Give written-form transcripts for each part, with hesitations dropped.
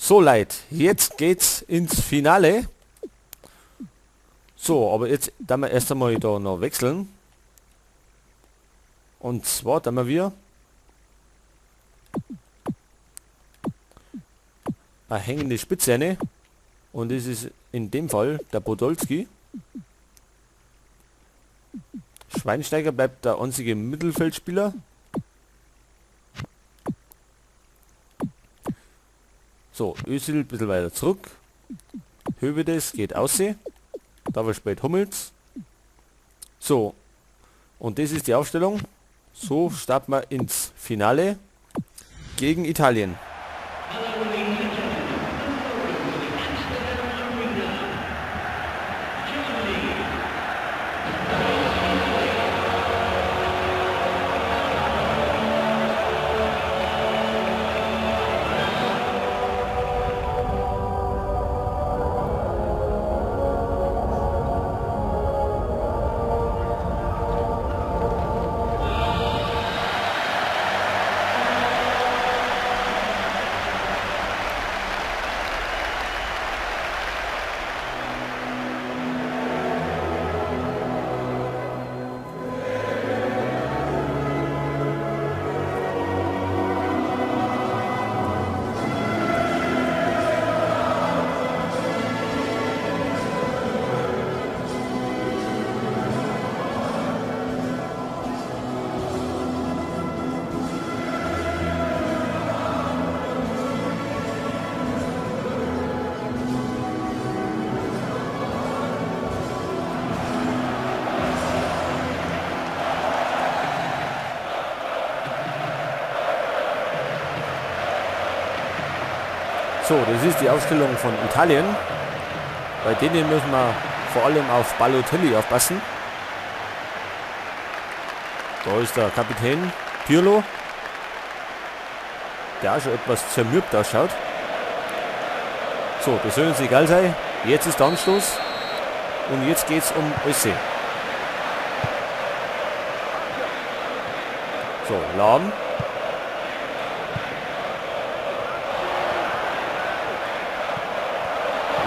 So Leute, jetzt geht's ins Finale. So, aber jetzt da wir erst einmal da noch wechseln. Und zwar da wir eine hängende Spitze rein. Und das ist in dem Fall der Podolski. Schweinsteiger bleibt der einzige Mittelfeldspieler. So, Özil ein bisschen weiter zurück. Hövedes geht aussehen. Da spielt Hummels. So, und das ist die Aufstellung. So starten wir ins Finale gegen Italien. So, das ist die Aufstellung von Italien. Bei denen müssen wir vor allem auf Balotelli aufpassen. Da ist der Kapitän Pirlo, der auch schon etwas zermürbt ausschaut. So, das soll uns egal sein. Jetzt ist der Anstoß und jetzt geht es um Össe. So, Lahm.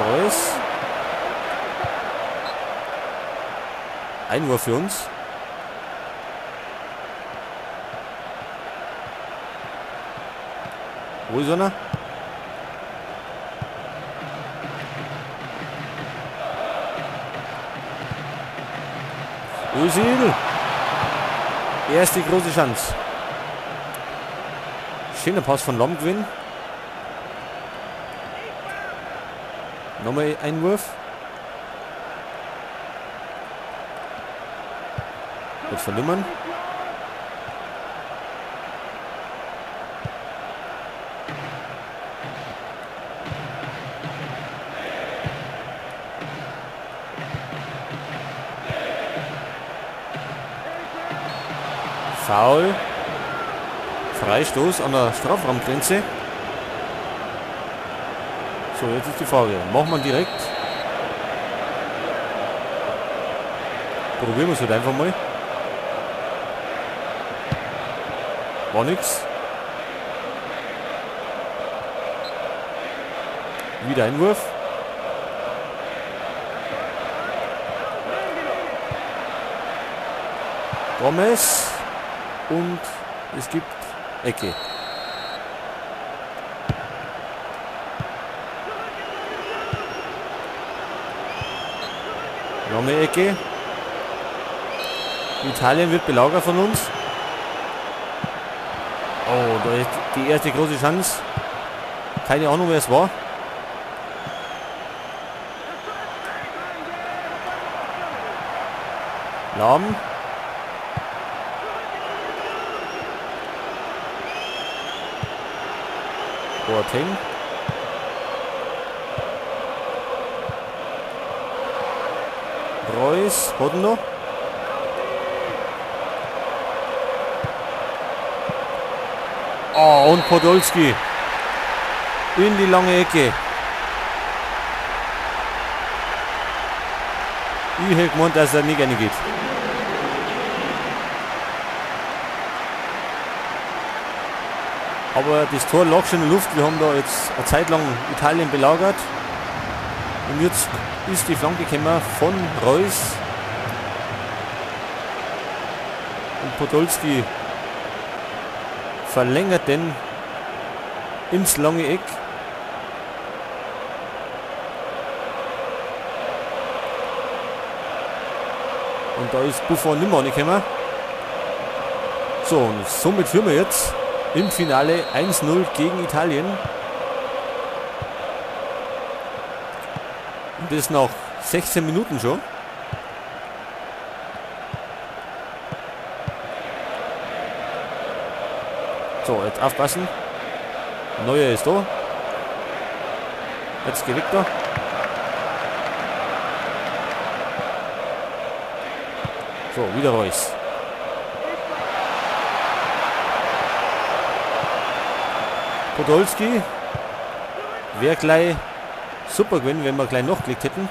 Reus. Einwurf für uns. Wo ist er? Özil. Erste große Chance. Schöner Pass von Lahm gewinnen. Nochmal Einwurf. Wird verlimmern. Foul. Freistoß an der Strafraumgrenze. So, jetzt ist die Frage, machen wir direkt? Probieren wir es halt einfach mal. War nix. Wieder Einwurf. Gomez. Und es gibt Ecke. Noch mehr Ecke. Italien wird belagert von uns. Oh, da ist die erste große Chance. Keine Ahnung, wer es war. Lahm. Boateng. Reus, hat ihn noch. Oh, und Podolski in die lange Ecke. Ich hätte gemeint, dass er nicht gerne geht. Aber das Tor lag schon in der Luft. Wir haben da jetzt eine Zeit lang Italien belagert. Und jetzt ist die Flanke gekommen von Reus. Und Podolski verlängert den ins lange Eck. Und da ist Buffon nicht mehr angekommen. So, und somit führen wir jetzt im Finale 1-0 gegen Italien. Und das nach 16 Minuten schon. So, jetzt aufpassen. Neuer ist da. Jetzt geht Victor. So, wieder Reus. Podolski. Wäre gleich super gewesen, wenn wir gleich noch geklickt hätten.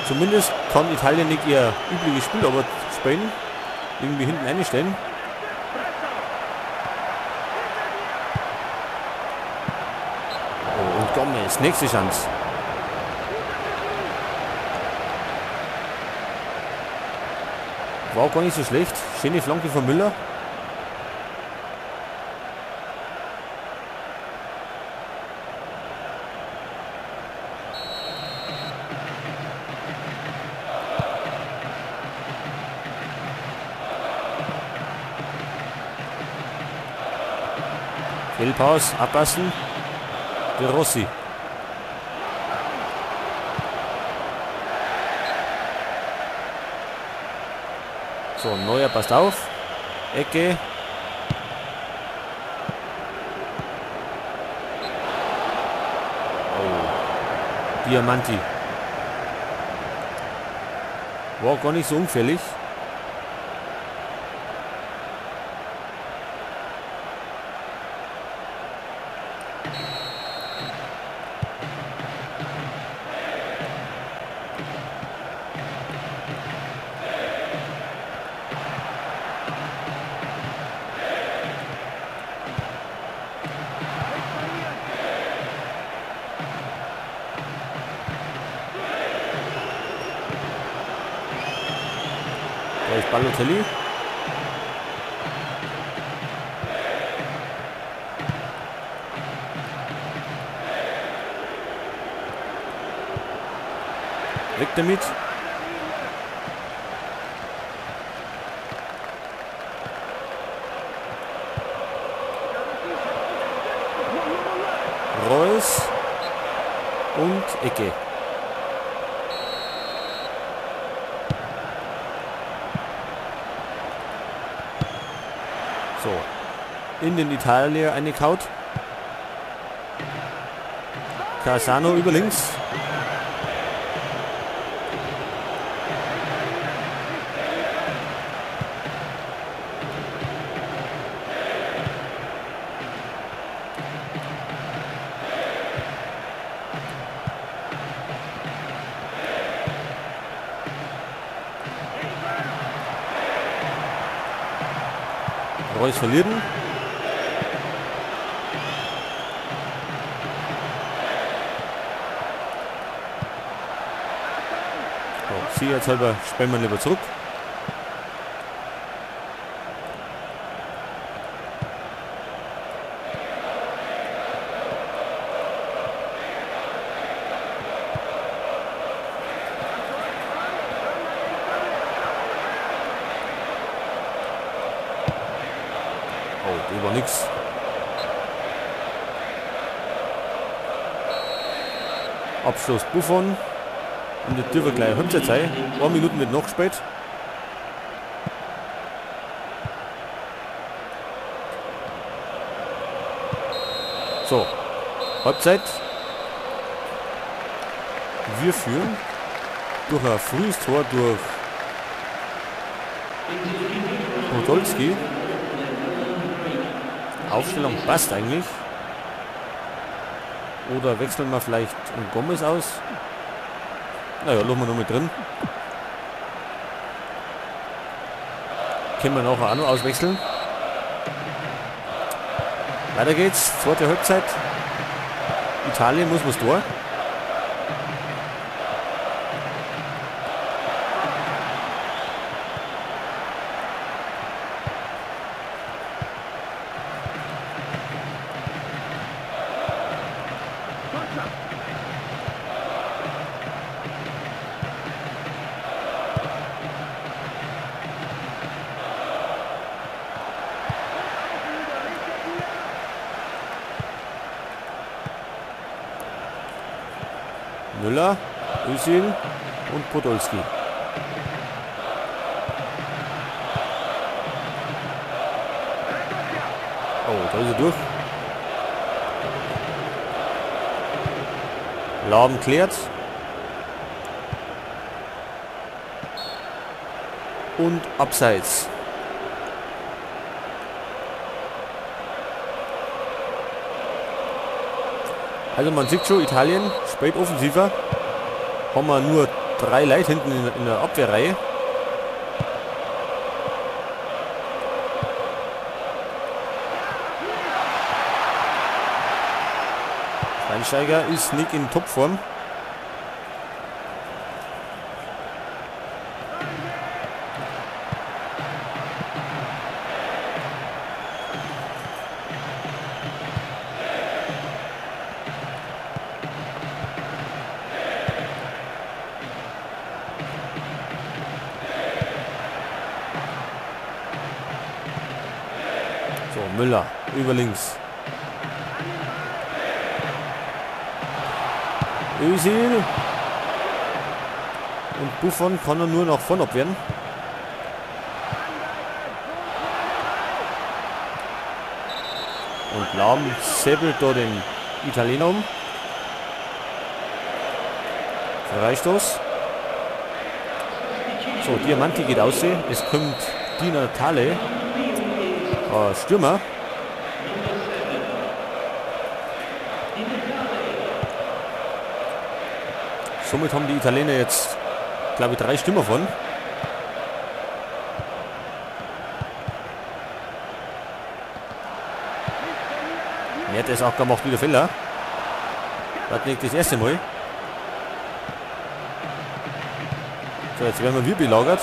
Zumindest kann Italien nicht ihr übliches Spiel aber spielen. Irgendwie hinten einstellen. Oh, und Gomez, nächste Chance. War auch gar nicht so schlecht. Schöne Flanke von Müller. Fehlpass, abpassen. De Rossi. So, Neuer passt auf. Ecke. Oh. Diamanti. War gar nicht so ungefährlich. Da ist Balotelli. Weg damit. Reus und Ecke. So, in den Italier eingekaut. Casano über links. Reus verliert ihn. So, sicherheitshalber spielen wir lieber zurück. Oh, über nix. Abschluss Buffon. Und das dürfen wir gleich Halbzeit sein. 1 Minute wird noch gespielt. So, Halbzeit. Wir führen durch ein frühes Tor durch Podolski. Aufstellung passt eigentlich. Oder wechseln wir vielleicht einen Gomez aus. Naja, lassen wir noch mit drin. Können wir nachher auch noch auswechseln. Weiter geht's. Zweite Halbzeit. Italien muss was tun. Müller, Özil und Podolski. Oh, da ist er durch. Lahm klärt. Und abseits. Also man sieht schon, Italien spät offensiver. Haben wir nur 3 Leute hinten in der Abwehrreihe. Schweinsteiger ist nicht in Topform. So, Müller über links. Özil. Und Buffon kann er nur noch von abwehren. Und Lahm säbelt da den Italiener um. Freistoß. So, Diamanti geht aus. Es kommt Di Natale. Stürmer. Somit haben die Italiener jetzt, glaube ich, 3 Stürmer von. Mertesacker macht wieder Fehler. Das nicht das erste Mal. So, jetzt werden wir belagert.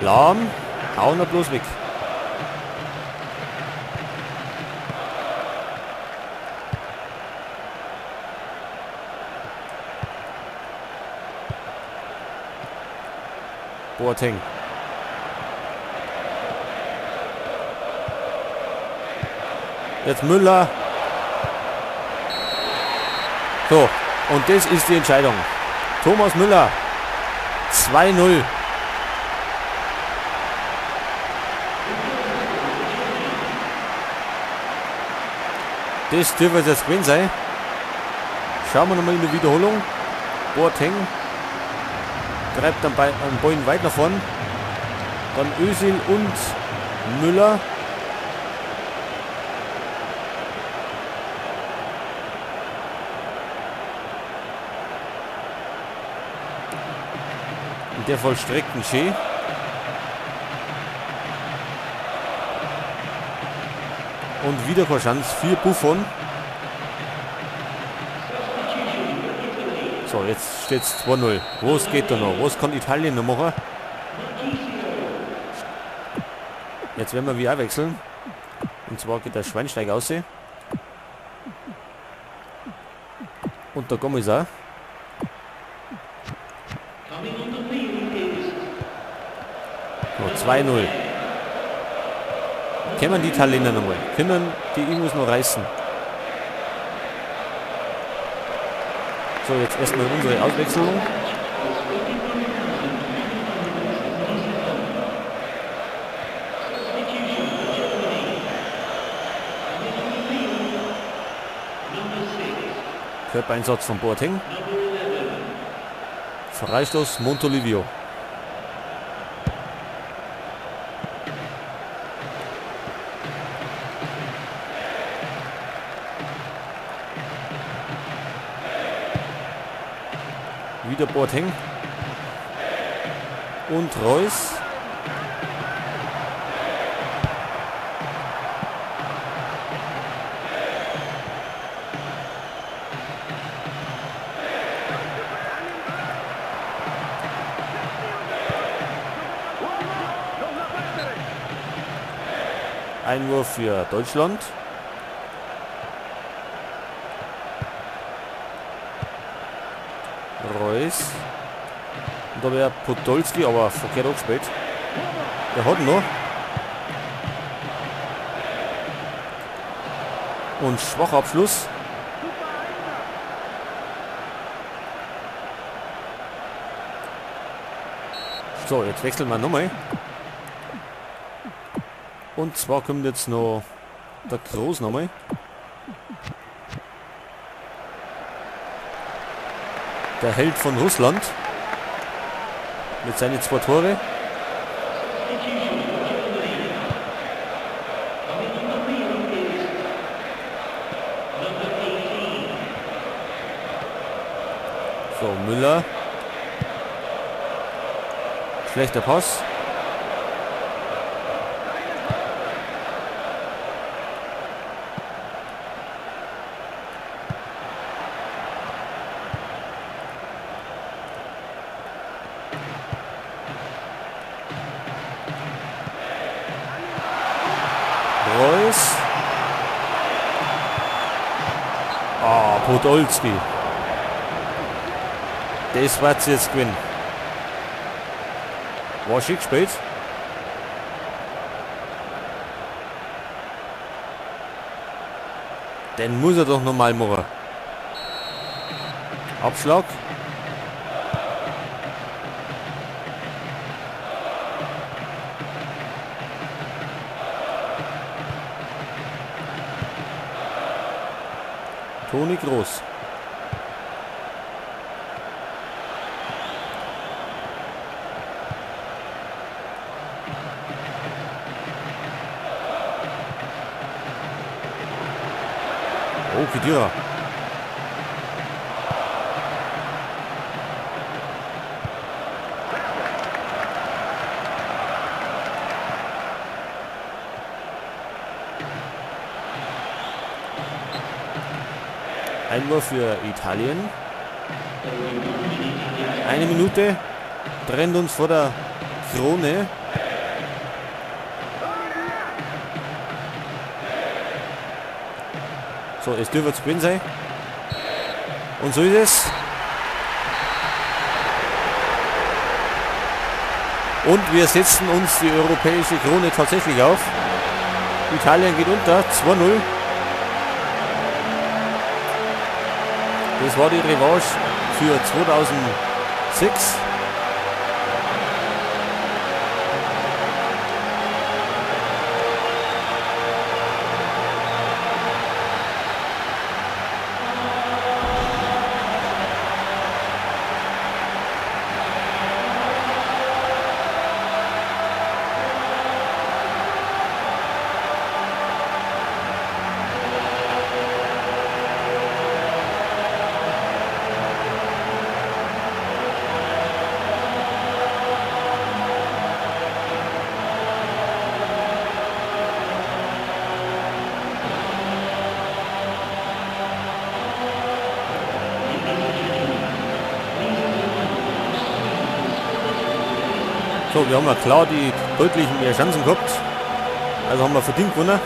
Lahm, hauen wir bloß weg. Boateng. Jetzt Müller. So, und das ist die Entscheidung. Thomas Müller. 2-0. Das dürfte jetzt gewesen sein. Schauen wir nochmal in die Wiederholung. Boateng treibt am Bein weit nach vorn. Dann Özil und Müller. Und der vollstreckt einen Schee. Und wieder keine Chance für Buffon. So, jetzt steht es 2-0. Was geht da noch? Was kann Italien noch machen? Jetzt werden wir wieder wechseln. Und zwar geht der Schweinsteiger aus. Und der Gomez auch. So, 2-0. Können die Italiener nochmal? Können die irgendwas noch reißen? So, jetzt erstmal unsere Auswechslung. Körpereinsatz von Boateng. Freistoß Montolivio. Wieder Boateng. Und Reus. Einwurf für Deutschland. Reus. Und da wäre Podolski, aber verkehrt auch gespielt. Der hat ihn noch. Und schwacher Abschluss. So, jetzt wechseln wir nochmal. Und zwar kommt jetzt noch der Groß nochmal. Der Held von Russland. Mit seinen 2 Tore. So, Müller. Schlechter Pass. Reus. Ah, Podolski. Das wird jetzt gewinnen. War schick gespielt. Den muss er doch nochmal machen. Abschlag. Toni Groß. Oh, Khedira. Einwurf für Italien. 1 Minute. Trennt uns vor der Krone. So, es dürfte zu gewinnen sein. Und so ist es. Und wir setzen uns die europäische Krone tatsächlich auf. Italien geht unter. 2-0. Das war die Revanche für 2006. So, wir haben ja klar die deutlichen mehr Chancen gehabt. Also haben wir verdient gewonnen.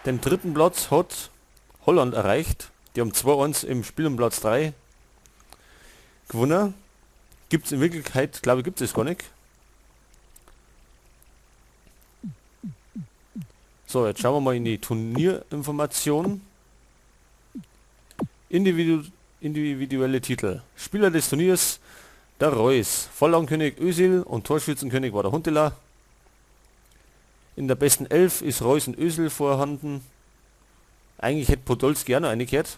Den 3. Platz hat Holland erreicht. Die haben 2-1 im Spiel um Platz 3 gewonnen. Gibt es in Wirklichkeit, glaube ich, gibt es gar nicht. So, jetzt schauen wir mal in die Turnierinformationen. Individuelle Titel. Spieler des Turniers der Reus. Vorlagenkönig Özil und Torschützenkönig war der Huntelaar. In der besten 11 ist Reus und Özil vorhanden. Eigentlich hätte Podolski auch noch eingekehrt.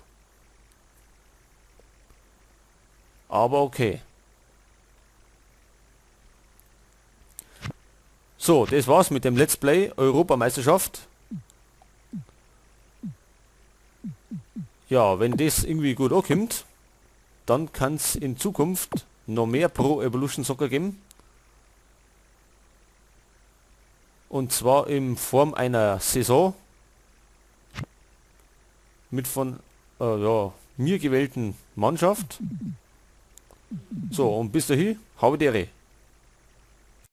Aber okay. So, das war's mit dem Let's Play Europameisterschaft. ja, wenn das irgendwie gut ankommt, dann kann es in Zukunft noch mehr Pro Evolution Soccer geben. Und zwar in Form einer Saison mit von ja, mir gewählten Mannschaft. So, und bis dahin, habe die Ehre.